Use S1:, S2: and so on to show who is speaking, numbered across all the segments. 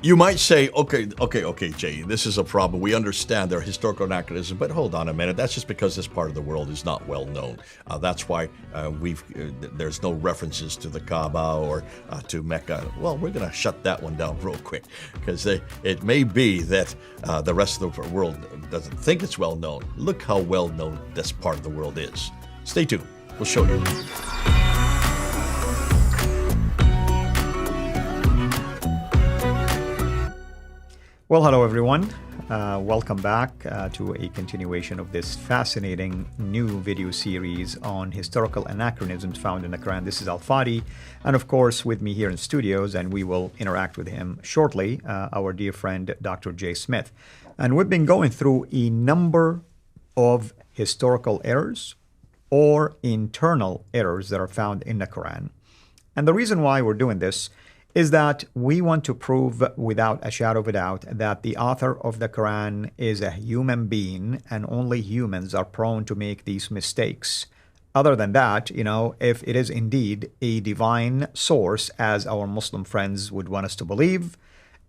S1: You might say, okay, Jay, this is a problem. We understand there are historical anachronisms, but hold on a minute. That's just because this part of the world is not well known. That's why there's no references to the Kaaba or to Mecca. Well, we're going to shut that one down real quick because it may be that the rest of the world doesn't think it's well known. Look how well known this part of the world is. Stay tuned. We'll show you.
S2: Well, hello everyone. Welcome back to a continuation of this fascinating new video series on historical anachronisms found in the Quran. This is Al-Fadi, and of course with me here in studios, and we will interact with him shortly, our dear friend Dr. Jay Smith. And we've been going through a number of historical errors or internal errors that are found in the Quran. And the reason why we're doing this is that we want to prove without a shadow of a doubt that the author of the Quran is a human being and only humans are prone to make these mistakes. Other than that, if it is indeed a divine source, as our Muslim friends would want us to believe,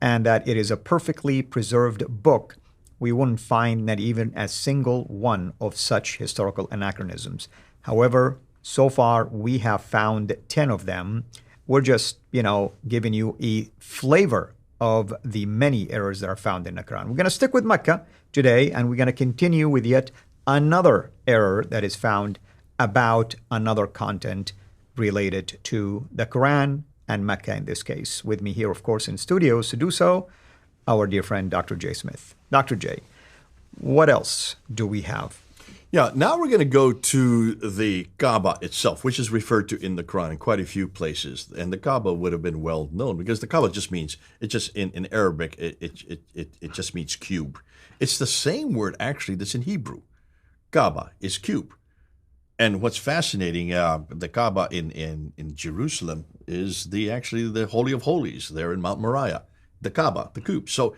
S2: and that it is a perfectly preserved book, we wouldn't find not even a single one of such historical anachronisms. However, so far we have found 10 of them. We're just, giving you a flavor of the many errors that are found in the Quran. We're going to stick with Mecca today, and we're going to continue with yet another error that is found about another content related to the Quran and Mecca in this case. With me here, of course, in studios to do so, our dear friend, Dr. Jay Smith. Dr. Jay, what else do we have?
S1: Yeah, now we're going to go to the Kaaba itself, which is referred to in the Quran in quite a few places. And the Kaaba would have been well known because the Kaaba just means, in Arabic, it just means cube. It's the same word actually that's in Hebrew. Kaaba is cube. And what's fascinating, the Kaaba in Jerusalem is actually the Holy of Holies there in Mount Moriah. The Kaaba, the cube. So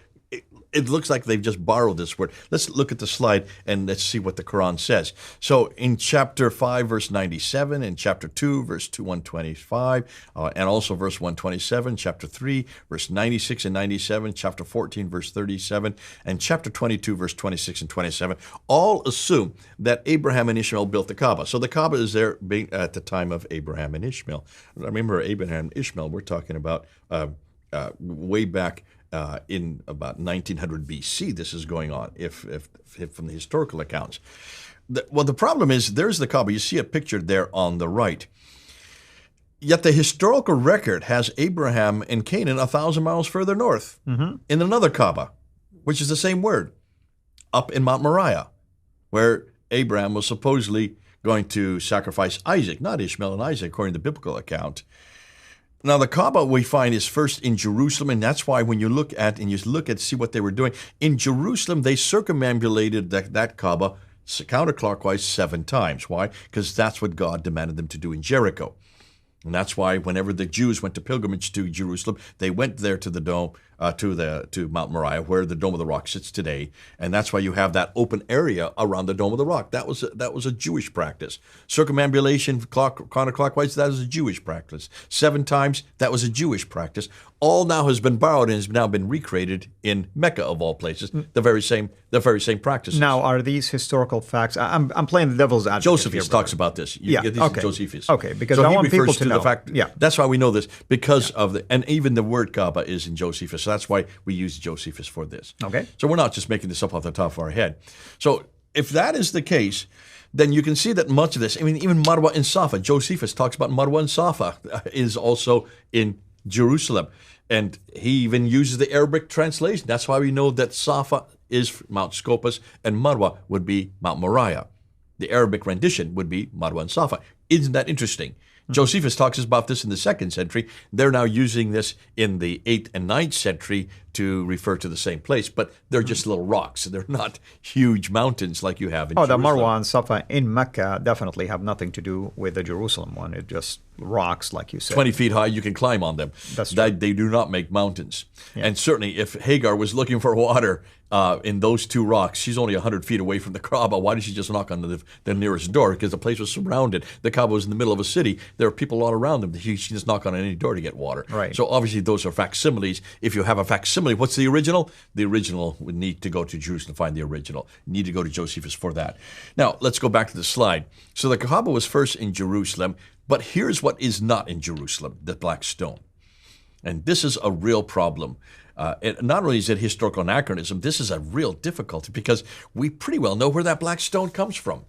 S1: it looks like they've just borrowed this word. Let's look at the slide and let's see what the Quran says. So in chapter 5, verse 97, in chapter 2, verse 125, and also verse 127, chapter 3, verse 96 and 97, chapter 14, verse 37, and chapter 22, verse 26 and 27, all assume that Abraham and Ishmael built the Kaaba. So the Kaaba is there being at the time of Abraham and Ishmael. Remember, Abraham and Ishmael, we're talking about way back in about 1900 BC, this is going on, if from the historical accounts. The problem is, there's the Kaaba. You see it pictured there on the right. Yet the historical record has Abraham in Canaan 1,000 miles further north, in another Kaaba, which is the same word, up in Mount Moriah, where Abraham was supposedly going to sacrifice Isaac, not Ishmael and Isaac, according to the biblical account. Now, the Kaaba we find is first in Jerusalem, and that's why when you look at see what they were doing, in Jerusalem, they circumambulated that Kaaba counterclockwise 7 times. Why? Because that's what God demanded them to do in Jericho. And that's why whenever the Jews went to pilgrimage to Jerusalem, they went there to the dome, to Mount Moriah, where the Dome of the Rock sits today, and that's why you have that open area around the Dome of the Rock. That was a Jewish practice. Circumambulation counterclockwise, that is a Jewish practice. 7 times, that was a Jewish practice. All now has been borrowed and has now been recreated in Mecca of all places. The very same practices.
S2: Now, are these historical facts? I'm playing the devil's advocate.
S1: Josephus talks about this. You get these
S2: okay.
S1: Josephus.
S2: Okay, because I want people to know.
S1: The fact, that's why we know this, because of and even the word Kaaba is in Josephus. So that's why we use Josephus for this.
S2: Okay.
S1: So we're not just making this up off the top of our head. So if that is the case, then you can see that much of this, even Marwa and Safa, Josephus talks about Marwa and Safa, is also in Jerusalem. And he even uses the Arabic translation. That's why we know that Safa is Mount Scopus and Marwa would be Mount Moriah. The Arabic rendition would be Marwa and Safa. Isn't that interesting? Josephus talks about this in the 2nd century. They're now using this in the 8th and 9th century to refer to the same place, but they're just little rocks. They're not huge mountains like you have in Jerusalem.
S2: The Marwa and Safa in Mecca definitely have nothing to do with the Jerusalem one. It just rocks, like you said.
S1: 20 feet high, you can climb on them.
S2: That's true.
S1: They do not make mountains. Yeah. And certainly if Hagar was looking for water in those 2 rocks, she's only 100 feet away from the Kaaba. Why did she just knock on the nearest door? Because the place was surrounded. The Kaaba was in the middle of a city. There are people all around them. She just knock on any door to get water.
S2: Right.
S1: So obviously those are facsimiles. If you have a facsimile facsimile. What's the original? The original would need to go to Jerusalem to find the original. You need to go to Josephus for that. Now, let's go back to the slide. So the Kaaba was first in Jerusalem, but here's what is not in Jerusalem, the black stone. And this is a real problem. Not only is it historical anachronism, this is a real difficulty because we pretty well know where that black stone comes from.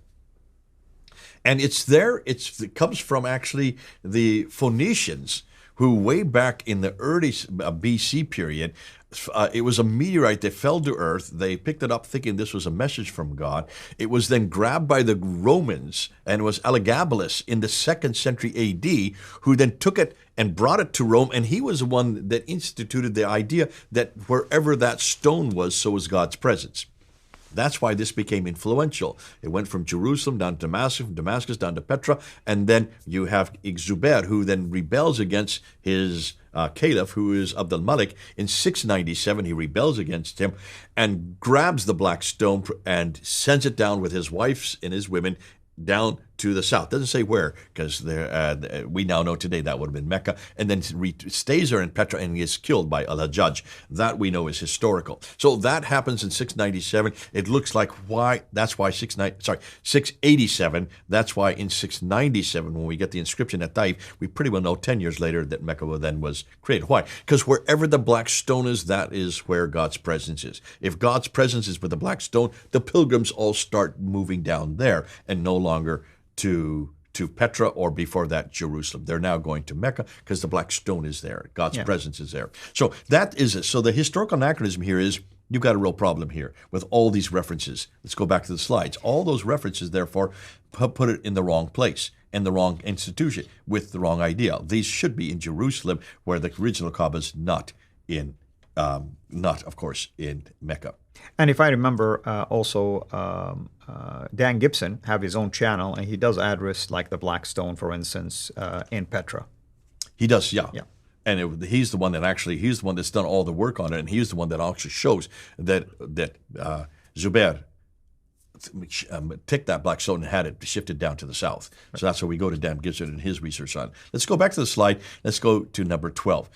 S1: And it's there, it comes from actually the Phoenicians, who way back in the early BC period, it was a meteorite that fell to earth. They picked it up thinking this was a message from God. It was then grabbed by the Romans, and it was Elagabalus in the 2nd century AD who then took it and brought it to Rome, and he was the one that instituted the idea that wherever that stone was, so was God's presence. That's why this became influential. It went from Jerusalem down to Damascus, from Damascus down to Petra, and then you have Zubair, who then rebels against his caliph, who is Abd al-Malik. In 697, he rebels against him and grabs the black stone and sends it down with his wives and his women down to the south. Doesn't say where, because we now know today that would have been Mecca, and then stays there in Petra and is killed by Al-Hajjaj. That we know is historical. So that happens in 697. It looks like that's why 687. That's why in 697, when we get the inscription at Taif, we pretty well know 10 years later that Mecca then was created. Why? Because wherever the black stone is, that is where God's presence is. If God's presence is with the black stone, the pilgrims all start moving down there and no longer to Petra, or before that, Jerusalem. They're now going to Mecca because the black stone is there. God's presence is there. So that is it. So the historical anachronism here is you've got a real problem here with all these references. Let's go back to the slides. All those references, therefore, put it in the wrong place and the wrong institution with the wrong idea. These should be in Jerusalem, where the original Kaaba is not, of course, in Mecca.
S2: And if I remember, also Dan Gibson have his own channel, and he does address like the black stone, for instance, in Petra.
S1: He does, yeah. And he's the one that's done all the work on it, and he's the one that actually shows that Zubair took that black stone and had it shifted down to the south. So that's where we go to Dan Gibson and his research on it. Let's go back to the slide. Let's go to number 12.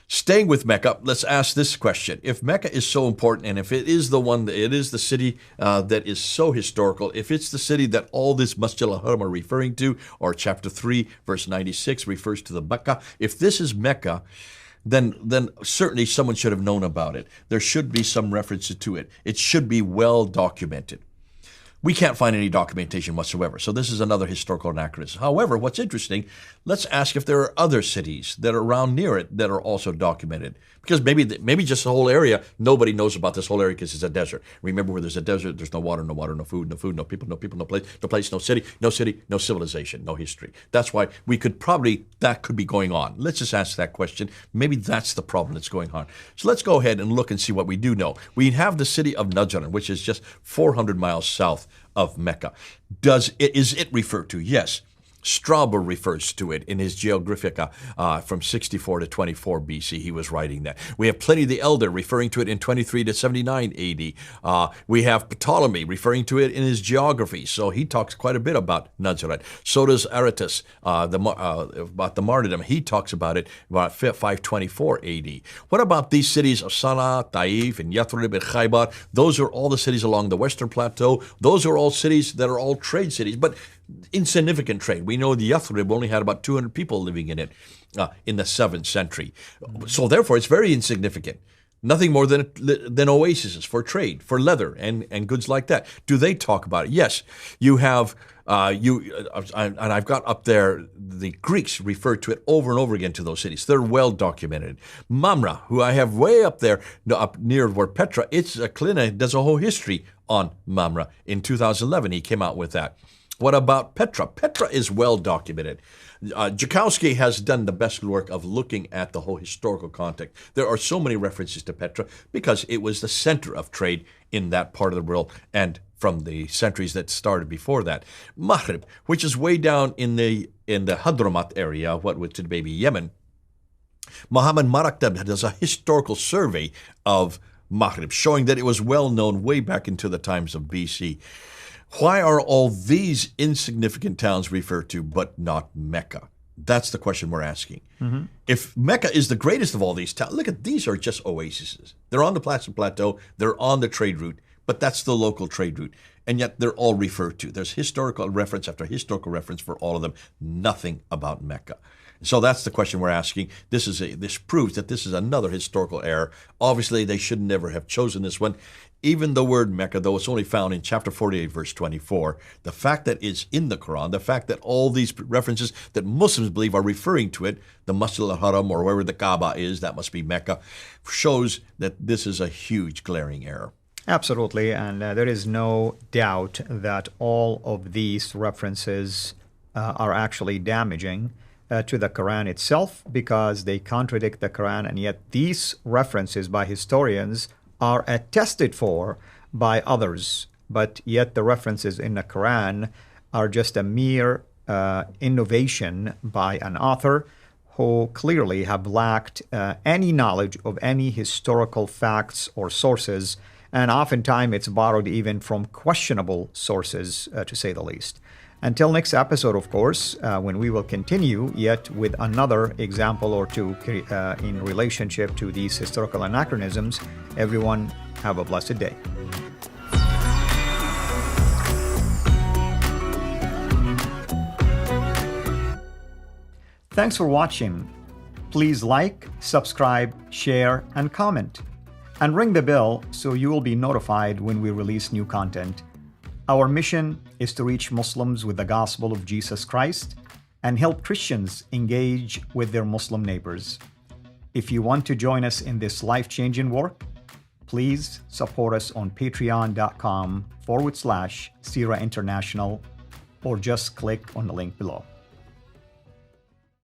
S1: Staying with Mecca, let's ask this question. If Mecca is so important, and if it is the city that is so historical, if it's the city that all this Masjid al-Haram are referring to, or chapter 3, verse 96 refers to the Mecca, if this is Mecca, then certainly someone should have known about it. There should be some references to it. It should be well documented. We can't find any documentation whatsoever. So this is another historical anachronism. However, what's interesting, let's ask if there are other cities that are around near it that are also documented. Because maybe just the whole area, nobody knows about this whole area because it's a desert. Remember, where there's a desert, there's no water, no food, no people, no place, no city, no civilization, no history. That's why that could be going on. Let's just ask that question. Maybe that's the problem that's going on. So let's go ahead and look and see what we do know. We have the city of Najran, which is just 400 miles south of Mecca. Is it referred to? Yes. Strabo refers to it in his Geographica from 64 to 24 BC. He was writing that. We have Pliny the Elder referring to it in 23 to 79 AD. We have Ptolemy referring to it in his Geography. So he talks quite a bit about Najran. So does Aratus about the martyrdom. He talks about it about 524 AD. What about these cities of Sana'a, Taif, and Yathrib, and Khaybar? Those are all the cities along the Western Plateau. Those are all cities that are all trade cities, but insignificant trade. We know the Yathrib only had about 200 people living in it in the 7th century. So therefore, it's very insignificant. Nothing more than oases for trade, for leather and goods like that. Do they talk about it? Yes. You have, and I've got up there, the Greeks refer to it over and over again to those cities. They're well documented. Mamre, who I have way up there, up near where Petra, Klina does a whole history on Mamre. In 2011, he came out with that. What about Petra? Petra is well documented. Joukowsky has done the best work of looking at the whole historical context. There are so many references to Petra because it was the center of trade in that part of the world and from the centuries that started before that. Maghrib, which is way down in the Hadramaut area, what would today be Yemen. Muhammad Maraktab does a historical survey of Maghrib, showing that it was well known way back into the times of BC. Why are all these insignificant towns referred to, but not Mecca? That's the question we're asking. If Mecca is the greatest of all these towns, look at these are just oases. They're on the Plateau, they're on the trade route, but that's the local trade route. And yet they're all referred to. There's historical reference after historical reference for all of them. Nothing about Mecca. So that's the question we're asking. This proves that this is another historical error. Obviously, they should never have chosen this one. Even the word Mecca, though it's only found in chapter 48, verse 24, the fact that it's in the Quran, the fact that all these references that Muslims believe are referring to it, the Masjid al-Haram or wherever the Kaaba is, that must be Mecca, shows that this is a huge glaring error.
S2: Absolutely, and there is no doubt that all of these references are actually damaging to the Quran itself because they contradict the Quran, and yet these references by historians are attested for by others, but yet the references in the Quran are just a mere innovation by an author who clearly have lacked any knowledge of any historical facts or sources, and oftentimes it's borrowed even from questionable sources, to say the least. Until next episode, of course, when we will continue yet with another example or two in relationship to these historical anachronisms, everyone have a blessed day. Thanks for watching. Please like, subscribe, share, and comment. And ring the bell so you will be notified when we release new content. Our mission is to reach Muslims with the gospel of Jesus Christ and help Christians engage with their Muslim neighbors. If you want to join us in this life-changing work, please support us on patreon.com/Sira International or just click on the link below.